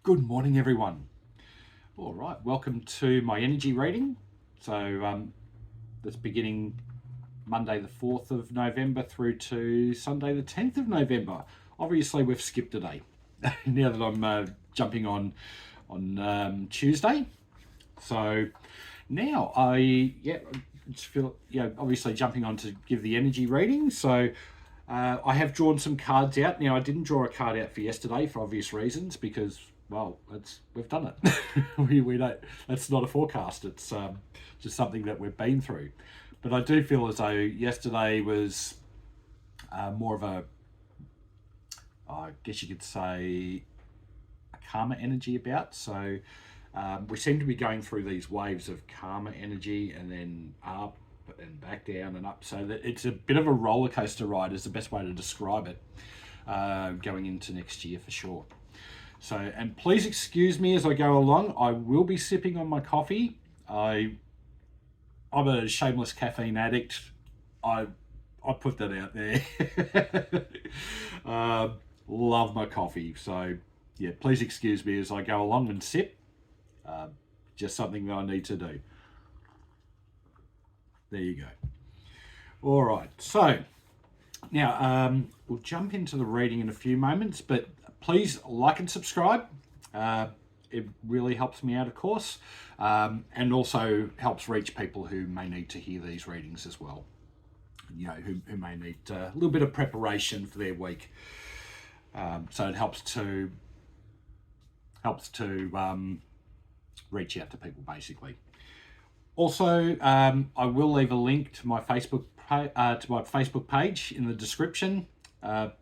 Good morning, everyone. All right, welcome to my energy reading. So that's beginning Monday the 4th of November through to Sunday the 10th of November. Obviously, we've skipped a day now that I'm jumping on Tuesday. So now I just feel obviously jumping on to give the energy reading. So I have drawn some cards out. Now I didn't draw a card out for yesterday for obvious reasons because we've done it. we don't. That's not a forecast. It's just something that we've been through. But I do feel as though yesterday was more of a, I guess you could say, a karma energy about. So we seem to be going through these waves of karma energy and then up and back down and up. So that it's a bit of a roller coaster ride is the best way to describe it going into next year for sure. So, and please excuse me as I go along. I will be sipping on my coffee. I'm a shameless caffeine addict. I put that out there. Love my coffee. So, yeah, please excuse me as I go along and sip. Just something that I need to do. There you go. All right. So, now we'll jump into the reading in a few moments, but please like and subscribe. It really helps me out, of course, and also helps reach people who may need to hear these readings as well. You know, who may need a little bit of preparation for their week. So it helps to reach out to people, basically. Also, I will leave a link to my Facebook page in the description.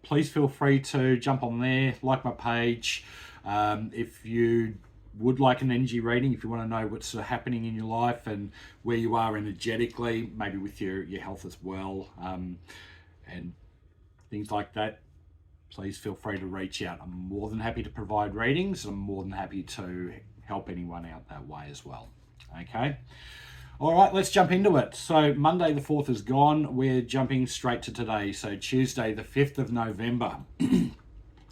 Please feel free to jump on there, like my page. If you would like an energy reading, if you want to know what's happening in your life and where you are energetically, maybe with your health as well, and things like that, please feel free to reach out. I'm more than happy to provide readings. I'm more than happy to help anyone out that way as well. Okay. All right, let's jump into it. So Monday the 4th is gone. We're jumping straight to today. So Tuesday the 5th of November.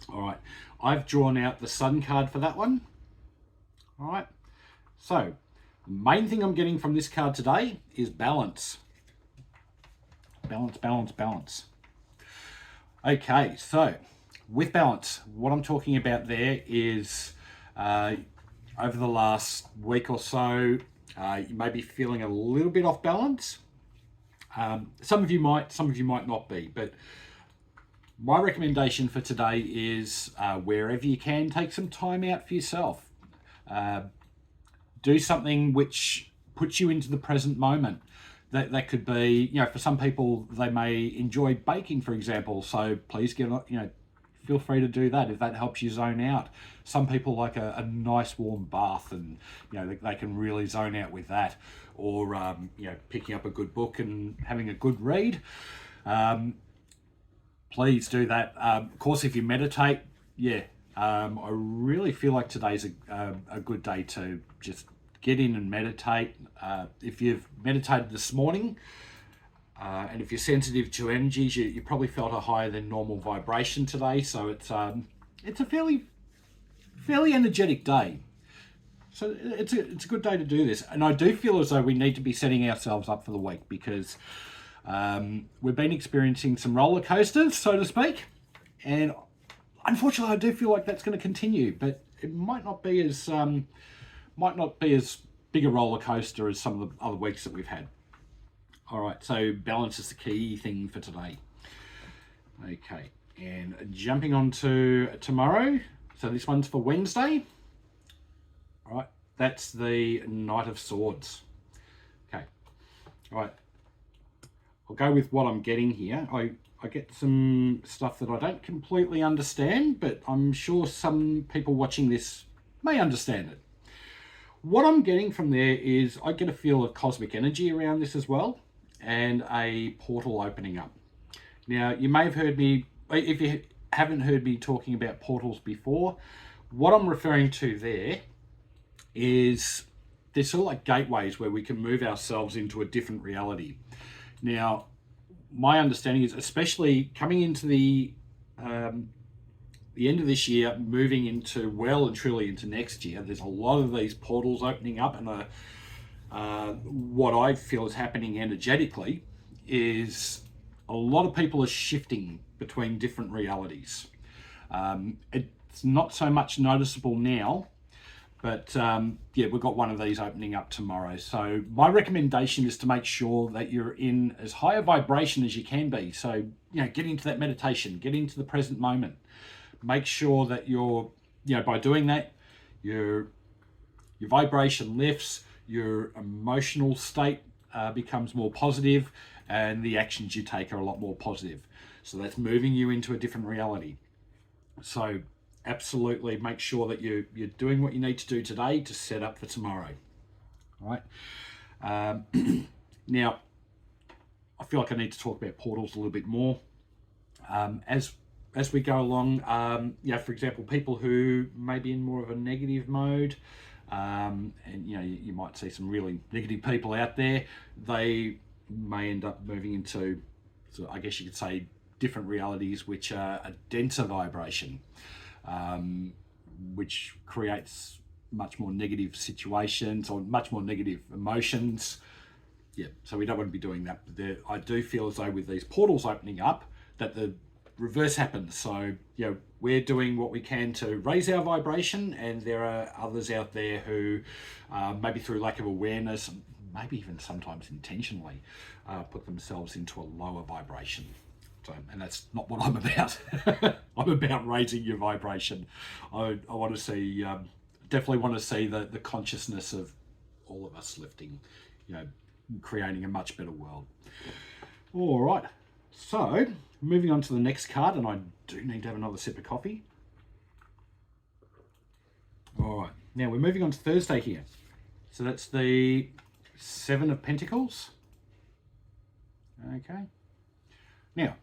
All right, I've drawn out the Sun card for that one. All right, so the main thing I'm getting from this card today is balance. Balance, balance, balance. Okay, so with balance, what I'm talking about there is over the last week or so, you may be feeling a little bit off balance. Some of you might not be, but my recommendation for today is wherever you can, take some time out for yourself. Do something which puts you into the present moment. That could be, for some people, they may enjoy baking, for example. So please feel free to do that if that helps you zone out. Some people like a nice warm bath, and they can really zone out with that. Or picking up a good book and having a good read. Please do that. Of course, if you meditate, I really feel like today's a good day to just get in and meditate. If you've meditated this morning, and if you're sensitive to energies, you probably felt a higher than normal vibration today. So it's a fairly energetic day. So it's a good day to do this. And I do feel as though we need to be setting ourselves up for the week because we've been experiencing some roller coasters, so to speak. And unfortunately, I do feel like that's going to continue, but it might not be as big a roller coaster as some of the other weeks that we've had. All right, so balance is the key thing for today. Okay, and jumping on to tomorrow. So this one's for Wednesday. All right, that's the Knight of Swords. Okay, all right. I'll go with what I'm getting here. I get some stuff that I don't completely understand, but I'm sure some people watching this may understand it. What I'm getting from there is I get a feel of cosmic energy around this as well, and a portal opening up. Now, you may have heard me, if you haven't heard me talking about portals before, what I'm referring to there is they're sort of like gateways where we can move ourselves into a different reality. Now, my understanding is, especially coming into the the end of this year, moving into well and truly into next year, there's a lot of these portals opening up, and what I feel is happening energetically is a lot of people are shifting between different realities. It's not so much noticeable now, but yeah, we've got one of these opening up tomorrow. So my recommendation is to make sure that you're in as high a vibration as you can be. So, get into that meditation, get into the present moment. Make sure that you're, by doing that, your vibration lifts, your emotional state becomes more positive, and the actions you take are a lot more positive. So that's moving you into a different reality. So absolutely make sure that you're doing what you need to do today to set up for tomorrow. All right. Now, I feel like I need to talk about portals a little bit more. As we go along, for example, people who may be in more of a negative mode, and you might see some really negative people out there, they may end up moving into, so I guess you could say, different realities which are a denser vibration, which creates much more negative situations or much more negative emotions. Yeah, so we don't want to be doing that. But I do feel as though with these portals opening up, that the reverse happens. So, we're doing what we can to raise our vibration, and there are others out there who, maybe through lack of awareness, maybe even sometimes intentionally, put themselves into a lower vibration. So, and that's not what I'm about. I'm about raising your vibration. I want to see, definitely want to see the consciousness of all of us lifting, creating a much better world. All right. So, moving on to the next card, and I do need to have another sip of coffee. All right. Now, we're moving on to Thursday here. So, that's the Seven of Pentacles. Okay. Now,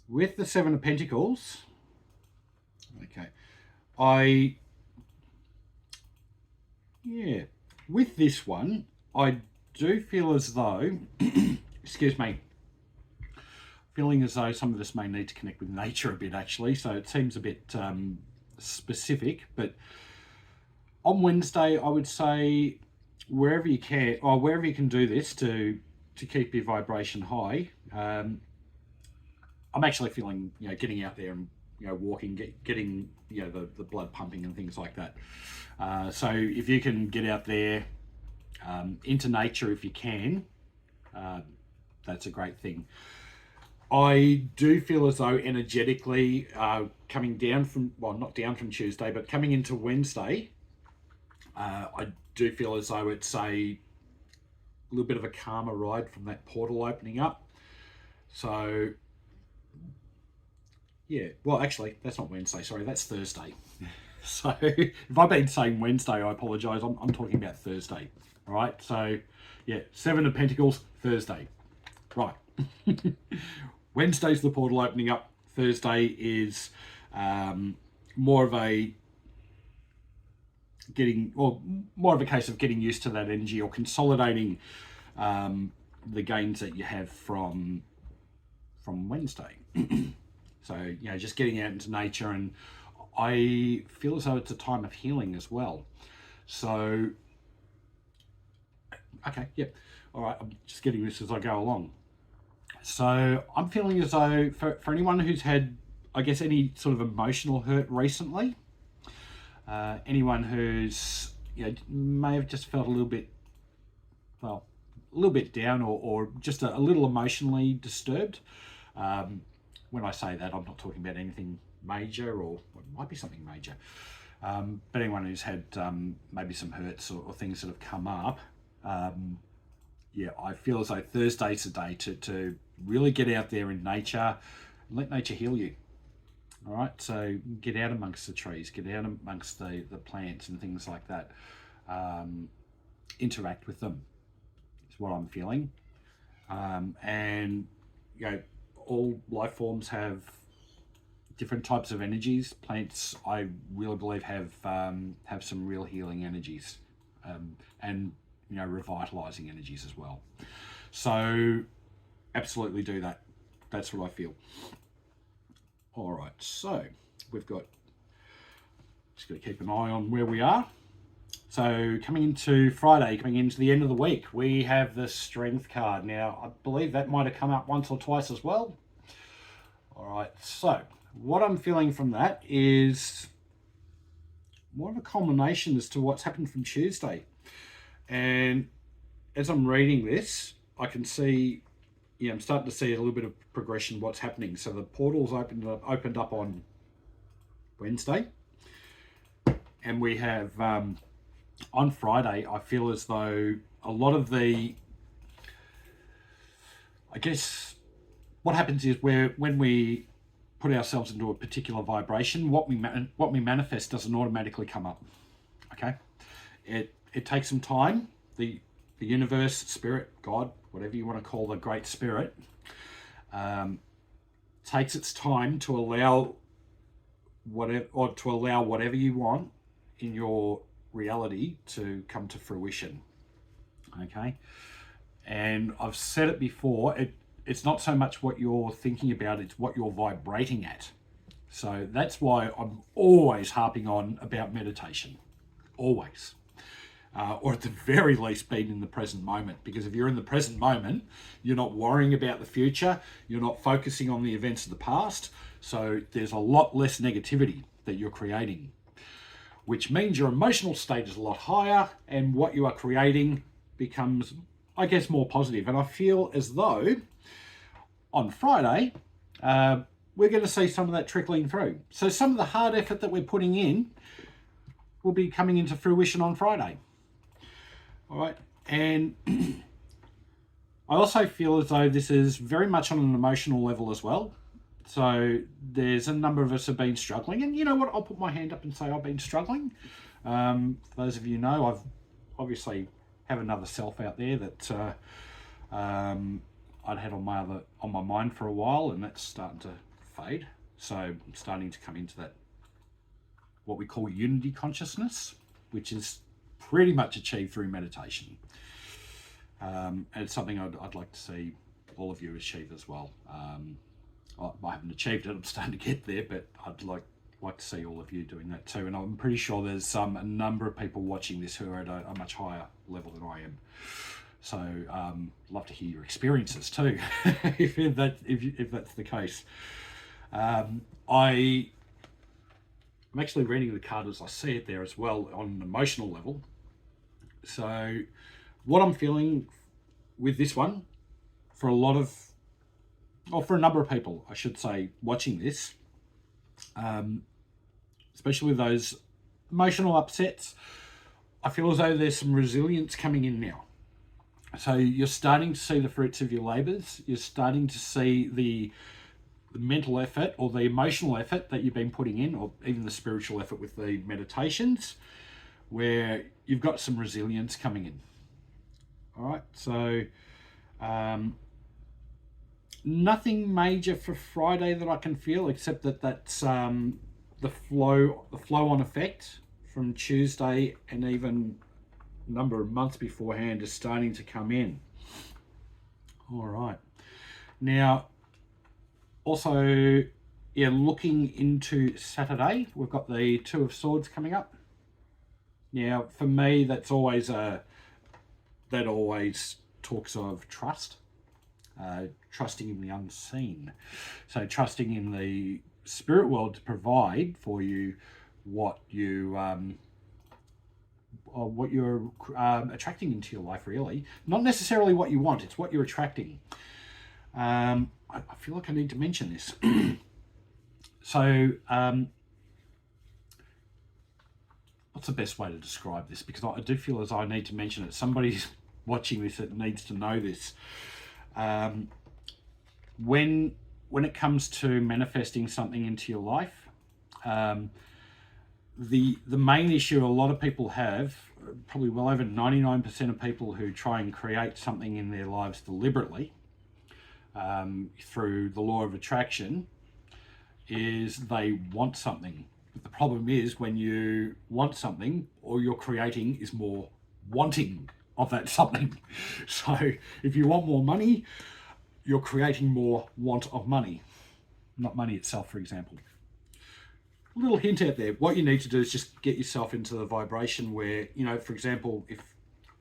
with the Seven of Pentacles, with this one, I do feel as though, excuse me, feeling as though some of this may need to connect with nature a bit, actually. So it seems a bit specific, but on Wednesday, I would say wherever you can, or wherever you can do this to keep your vibration high. I'm actually feeling, getting out there and walking, getting the blood pumping and things like that. So if you can get out there into nature, if you can, that's a great thing. I do feel as though energetically, coming down from, not down from Tuesday, but coming into Wednesday, I do feel as though it's a little bit of a calmer ride from that portal opening up. So, yeah, well, actually, that's not Wednesday, sorry, that's Thursday. So, if I've been saying Wednesday, I apologise, I'm talking about Thursday. All right, so, yeah, Seven of Pentacles, Thursday. Right. Wednesday's the portal opening up. Thursday is more of a case of getting used to that energy, or consolidating the gains that you have from Wednesday. So, just getting out into nature, and I feel as though it's a time of healing as well. So, okay, yeah, all right, I'm just getting this as I go along. So I'm feeling as though for anyone who's had, I guess, any sort of emotional hurt recently, anyone who's may have just felt a little bit down, or just a little emotionally disturbed. When I say that, I'm not talking about anything major, or it might be something major. But anyone who's had maybe some hurts or things that have come up, I feel as though Thursday's the day to really get out there in nature and let nature heal you. All right, so get out amongst the trees, get out amongst the plants and things like that. Interact with them is what I'm feeling. And all life forms have different types of energies. Plants, I really believe, have some real healing energies, and revitalizing energies as well. So absolutely do that. That's what I feel. All right, so we've got, just got to keep an eye on where we are. So coming into Friday, coming into the end of the week, we have the strength card. Now, I believe that might have come up once or twice as well. All right, so what I'm feeling from that is more of a culmination as to what's happened from Tuesday. And as I'm reading this, I can see, I'm starting to see a little bit of progression, what's happening. So the portals opened up on Wednesday. And we have, on Friday, I feel as though a lot of the, I guess, what happens is when we put ourselves into a particular vibration, what we manifest doesn't automatically come up. Okay, it takes some time. The universe, spirit, God, whatever you want to call the great spirit, takes its time to allow whatever you want in your reality to come to fruition. Okay, and I've said it before. It's not so much what you're thinking about, it's what you're vibrating at. So that's why I'm always harping on about meditation. Always. Or at the very least being in the present moment. Because if you're in the present moment, you're not worrying about the future, you're not focusing on the events of the past, so there's a lot less negativity that you're creating, which means your emotional state is a lot higher and what you are creating becomes, I guess, more positive. And I feel as though on Friday, we're going to see some of that trickling through. So some of the hard effort that we're putting in will be coming into fruition on Friday. All right. And I also feel as though this is very much on an emotional level as well. So there's a number of us have been struggling. And you know what? I'll put my hand up and say I've been struggling. For those of you know, I've obviously have another self out there that I'd had on my mind for a while, and that's starting to fade. So I'm starting to come into that, what we call unity consciousness, which is pretty much achieved through meditation. And it's something I'd like to see all of you achieve as well. I haven't achieved it, I'm starting to get there, but I'd like to see all of you doing that too. And I'm pretty sure there's a number of people watching this who are at a much higher level than I am. So love to hear your experiences too, if that's the case. I'm actually reading the card as I see it there as well on an emotional level. So what I'm feeling with this one, for a number of people, I should say, watching this, especially with those emotional upsets, I feel as though there's some resilience coming in now. So you're starting to see the fruits of your labours. You're starting to see the mental effort or the emotional effort that you've been putting in, or even the spiritual effort with the meditations, where you've got some resilience coming in. All right, so nothing major for Friday that I can feel, except that's the flow-on effect from Tuesday and even a number of months beforehand is starting to come in. All right. Now, also, looking into Saturday, we've got the Two of Swords coming up. Now, for me, that always talks of trust, trusting in the unseen. So trusting in the spirit world to provide for you what you're attracting into your life, really. Not necessarily what you want, it's what you're attracting. I feel like I need to mention this. So, what's the best way to describe this? Because I do feel as I need to mention it. Somebody's watching this that needs to know this. When it comes to manifesting something into your life, the main issue a lot of people have, probably well over 99% of people who try and create something in their lives deliberately, through the law of attraction, is they want something. But the problem is, when you want something, all you're creating is more wanting of that something. So if you want more money, you're creating more want of money. not money itself, for example. A little hint out there. What you need to do is just get yourself into the vibration where, you know, for example, if,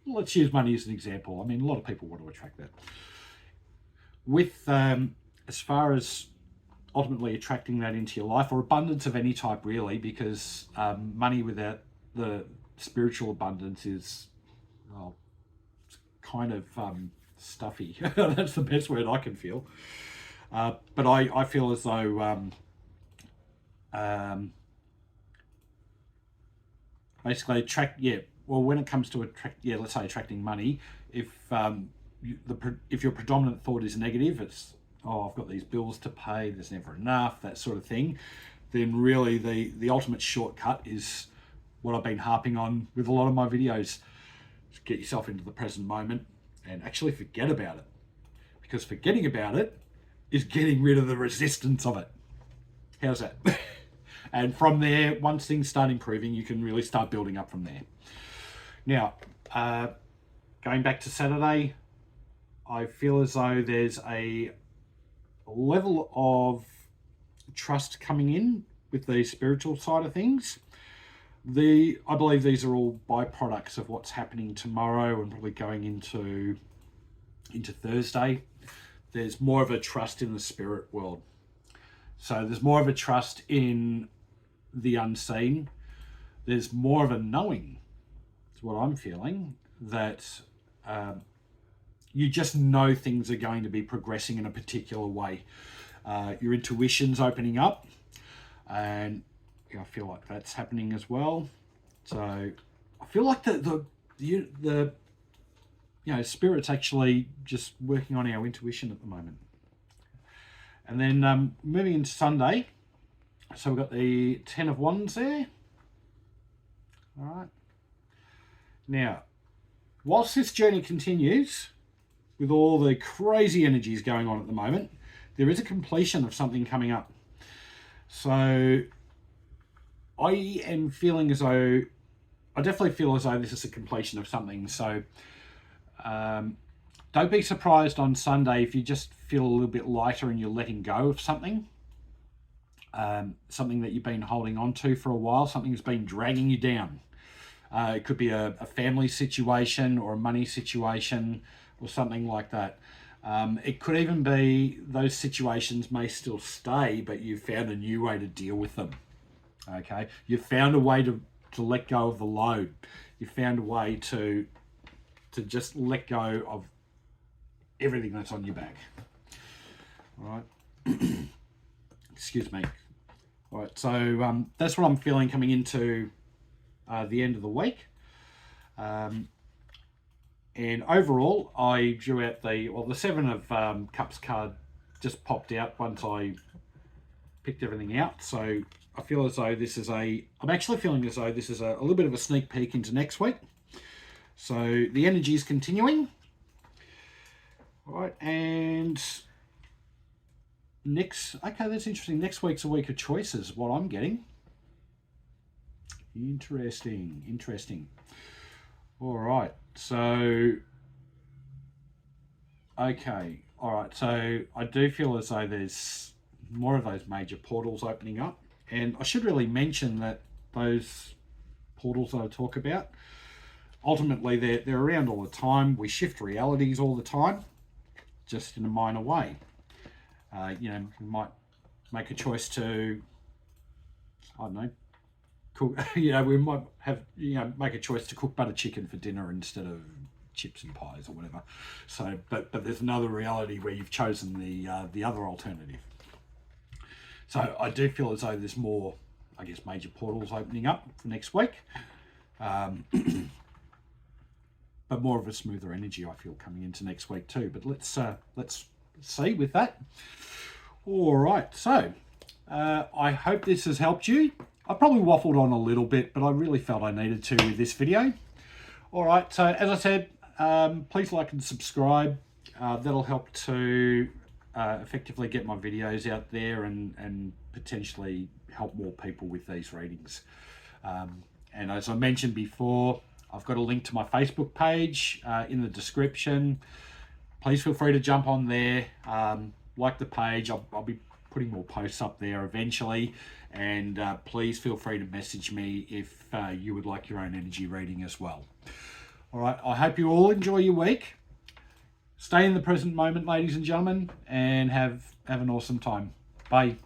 let's use money as an example. I mean, a lot of people want to attract that. With, as far as ultimately attracting that into your life, or abundance of any type really, because money without the spiritual abundance is, well, it's kind of stuffy. That's the best word I can feel. But I feel as though basically when it comes to let's say attracting money, if if your predominant thought is negative, it's, oh, I've got these bills to pay, there's never enough, that sort of thing, then really the ultimate shortcut is what I've been harping on with a lot of my videos. Just get yourself into the present moment and actually forget about it, because forgetting about it is getting rid of the resistance of it. How's that? And from there, once things start improving, you can really start building up from there. Now, going back to Saturday, I feel as though there's a level of trust coming in with the spiritual side of things. I believe these are all byproducts of what's happening tomorrow and probably going into Thursday. There's more of a trust in the spirit world. So there's more of a trust in the unseen. There's more of a knowing, is what I'm feeling, that you just know things are going to be progressing in a particular way. Your intuition's opening up, and I feel like that's happening as well. So I feel like the spirit's actually just working on our intuition at the moment. And then moving into Sunday, so we've got the 10 of Wands there. All right. Now, whilst this journey continues, with all the crazy energies going on at the moment, there is a completion of something coming up. So I am feeling as though, I definitely feel as though this is a completion of something. So don't be surprised on Sunday if you just feel a little bit lighter and you're letting go of something. Something that you've been holding on to for a while, something that's been dragging you down. It could be a family situation or a money situation or something like that. It could even be those situations may still stay, but you've found a new way to deal with them. Okay, you've found a way to let go of the load. You've found a way to just let go of everything that's on your back. All right. Excuse me. All right, so that's what I'm feeling coming into the end of the week. And overall, I drew out the 7 of Cups card just popped out once I picked everything out. So I feel as though I'm actually feeling as though this is a little bit of a sneak peek into next week. So the energy is continuing. All right, and okay, that's interesting. Next week's a week of choices, what I'm getting. Interesting. All right, so, okay. All right, so I do feel as though there's more of those major portals opening up. And I should really mention that those portals that I talk about, ultimately they're around all the time. We shift realities all the time, just in a minor way. We might make a choice to, I don't know, cook. We might have, make a choice to cook butter chicken for dinner instead of chips and pies or whatever. So, but there's another reality where you've chosen the other alternative. So I do feel as though there's more, I guess, major portals opening up for next week. But more of a smoother energy I feel coming into next week too. But let's see with that. All right, so I hope this has helped you. I probably waffled on a little bit, but I really felt I needed to with this video. All right, so as I said, please like and subscribe. That'll help to effectively get my videos out there and potentially help more people with these readings. And as I mentioned before, I've got a link to my Facebook page in the description. Please feel free to jump on there, like the page. I'll be putting more posts up there eventually. And please feel free to message me if you would like your own energy reading as well. All right, I hope you all enjoy your week. Stay in the present moment, ladies and gentlemen, and have an awesome time. Bye.